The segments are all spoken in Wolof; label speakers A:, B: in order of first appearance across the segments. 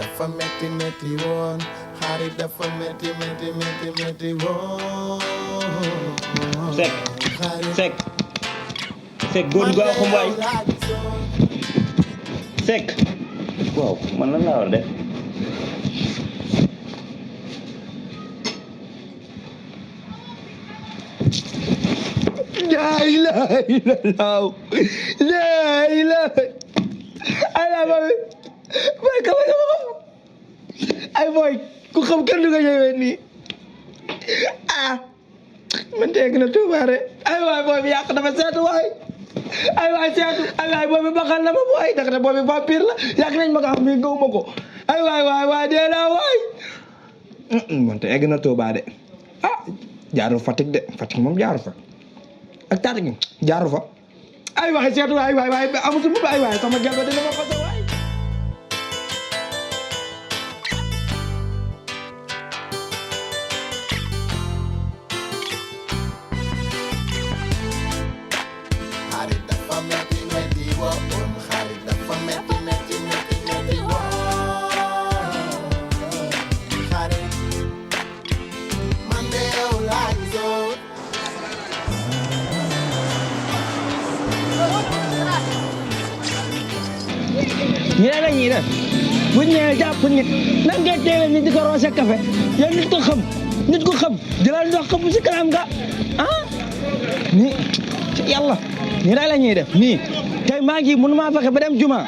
A: dafa metti woon xarit dafa metti woon.
B: Seck góor gu gaaw xumbaay Seck waaw man lan laa war a def.
C: laa ilaaha illallaah laa ilaaha ala boy ka ay boy ku xam kenn du nga ñëwee nii man dégg na tubaare ay waay boy bi yàq dafa seetu waay ay waay seetu ay waay boy bi baxal na ma boy ndax ne boy bi vampire la yàq nañ ma ko xam mi ngaw ma ko ay waay dee naa waay man te egg na Tuubaa de jaaru Fatick de Fatick moom jaaru fa ak taata gi jaaru fa ay waay seetu waay amatu mu ay waay sama gel ba dina ma fasa waay
A: xarit dafa metti woon xarit dafa metti woon xarit man de yow laa gisoon.
C: ñi la ñuy def bu ñu ñëwee jàpp nit nan ngay teewee nit di ko roose café yow nit ko xam jëlal ndox ko bu si kanam nga ni yàlla ñi la ñuy def nii tey maa ngi mënu maa fexe ba dem juma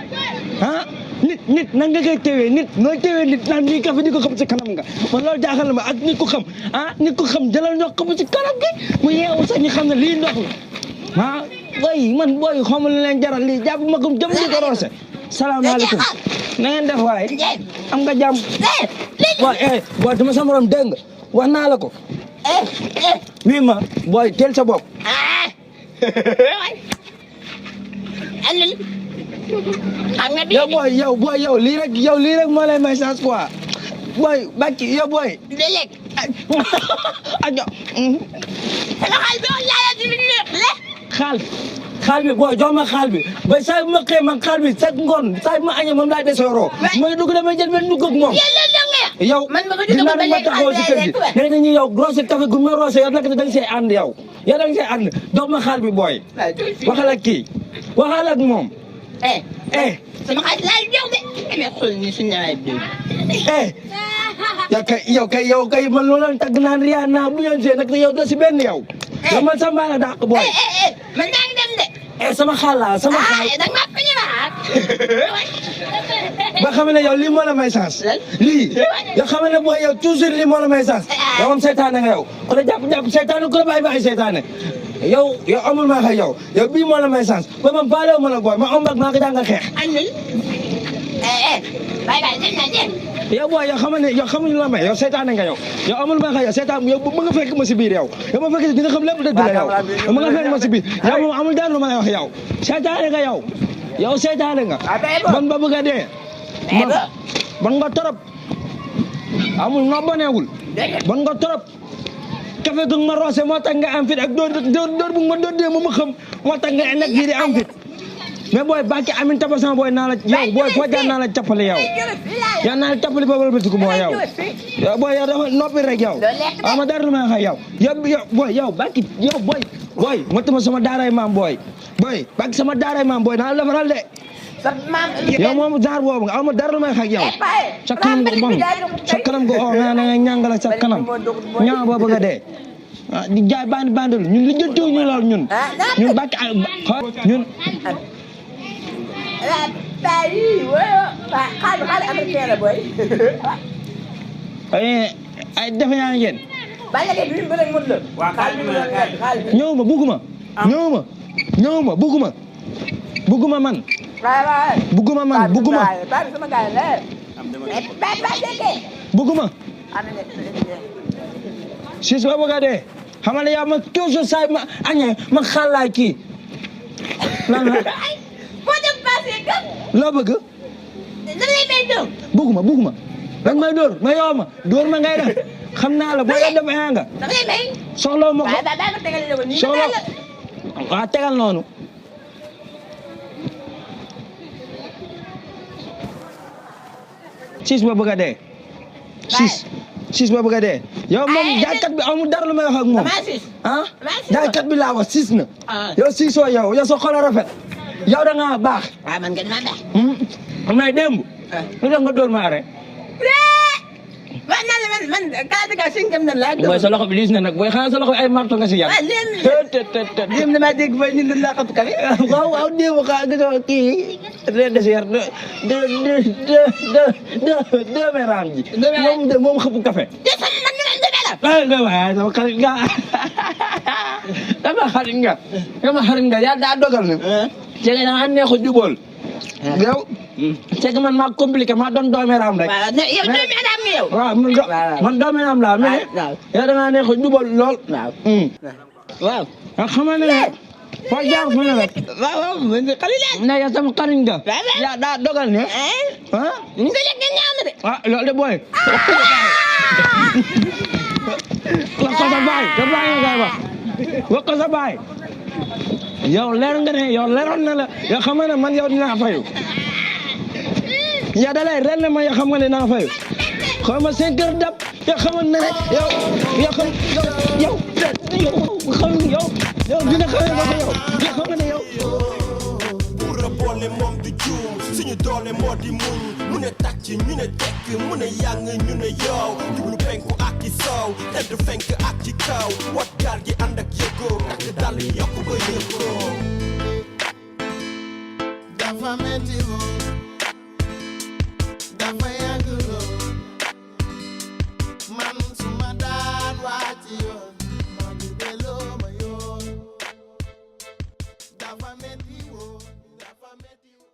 C: nit nan nga koy teewee nit nooy teewee nit naan nii café di ko xam si kanam nga man loolu jaaxal na ma ak nit ko xam jëlal ndox ko bu si kanam gi mu yeewu sax ñu xam ne lii ndox la boy man boy xamul leen jaral lii jàpp ma ko jëm di ko roose. salaamaaleykum na ngeen def waay am nga jàmm waay booy dama sa morom dégg nga wax naa la ko wii ma booy teel sa bopp yow booy yow lii rek moo lay may chance quoi booy bàcci yow booy ajo xaal bi booy jox ma xaal bi ba saa ma xëy ma xaal bi sa ngoon saa ma añee moom laa desooroo mooy dugg damay jël benn dugg ak moom yow dinaa ma taxaw si kër gi nee nañu yow roose café gu ma roose yow nag da nga see ànd yow da nga see ànd jox ma xaal bi booy waxal ak kii waxal ak moom
D: sama xaalis laa jox de mais xool ni suñu nawet bi
C: yow kay man loolu la tagg naan Rihanna bu ñu see nag yow doo si benn yow yow man sama maa la dàq booy
D: man maa ngi dem de
C: sama xaal la sama xaal
D: da nga ko ñëwaat
C: ba xam ne yow lii moo la may chance lii yow xam ne booy yow toujours lii moo la may chance yow moom seytaane nga yow ku la jàpp seytaane ku la bàyyi seytaane yow amul maa xëy yow bii moo la may chance ba man baalewu ma la booy ma ombak maa ko jàngal xeex yow booy yow xamuñu la may yow seytaane nga yow amul maa xëy yow seytaane yow ma nga fekk ma si biir yow ma fekk dina xam lépp dëgg la yow ma nga fekk ma si biir yow moom amul dara lu ma lay wax yow seytaane nga yow seytaane nga ban ba bëgg a dee ban nga torop amul noo boneewul ban nga torop café gu ma roose moo tax nga am fit ak door bu ma door dee ma xam moo tax nga nekk fii di am fit mais booy bàkki amin taba sama booy naa la yow booy foo jaar naa la cappale yow naa la cappale boobu la bëtiku booy yow booy yow dafa noppi rek yow ama dara lu may xay yow booy yow bàkki yow booy matuma sama daaray maam booy bàkki sama daaray maam booy naa la defaral de yow moom jaar boobu nga ama dara lu may xay yow sa kanam go bon sa kanam go nga ñàngala sa kanam ñaa boo bëgg a dee di jaay bandul ñun li jëntuw ñu lool ñun bàkki ñun ay defe naa ngeen ñëw ma bugguma man bugguma si soo bëgg a dee xam nga yow ma toujours saa ma añee ma xalaat kii lan la loo bëgg bugguma dañ may dóor ma yow ma dóor ma ngay def xam naa la boo def nga soxla ma ko soxla waaw tegal noonu 6 ba bëgg a dee 6 ba bëgg a dee yow moom jaaykat bi amul dara lu may wax ak moom ah jaaykat bi laa wax 6 na yow 6 oo yow sa xol a rafet yow da ngaa baax
D: man ngeen ma baax
C: mais démb lu tax nga dóor ma are
D: man kaati ka singam na la
C: booy sa loxo bi liis na nag booy xanaa sa loxo bi ay marto nga si yàlla
D: dem dama dégg fa ñu la xatu kafe
C: waaw démb xaa gisoo kii ren désert deux méram ji moom xëpp café
D: man ñu leen demee la
C: nga waay sama xarit nga sama xarit nga yaa daa dogal ne jege na nga neexu jubóol yow c'est que man maa compliqué maa doon doomeeraam rek.
D: yow doomeeraam nga yow.
C: waaw man doomeeraam laa mais yow da ngaa neex a jubal lool. waaw. xam nga ne foo jaar fu ne rek.
D: waaw man de xale laa.
C: ne yow sama xarit nga. yaa daa dogal ne.
D: ñu ngi lekk ñaam de.
C: loolu de booy. wax ko sa baay nga koy wax ko sa baay. yow leer nga ne yow leeroon na la yow xam nga ne man yow dinaa fayu yow da lay ren ne ma yow xam nga ne dinaa fayu xaw ma 5 heures dab yow xamoon na ne yow dina xamee nga ko yow xam nga ne yow.
A: pour a boole moom du juum suñu doole moo di muñ mu ne tàcc ñu ne tekk mu ne yàng ñu ne yow jublu penku ak ci soow tedd fenk ak ci kaw wat gaal gi ànd ak yëgoo takk dal yokk ba yëgoo dafa metti woon dafa yàgg lool man suma daan wàcc yoon ma di delloo ma yoon dafa metti woon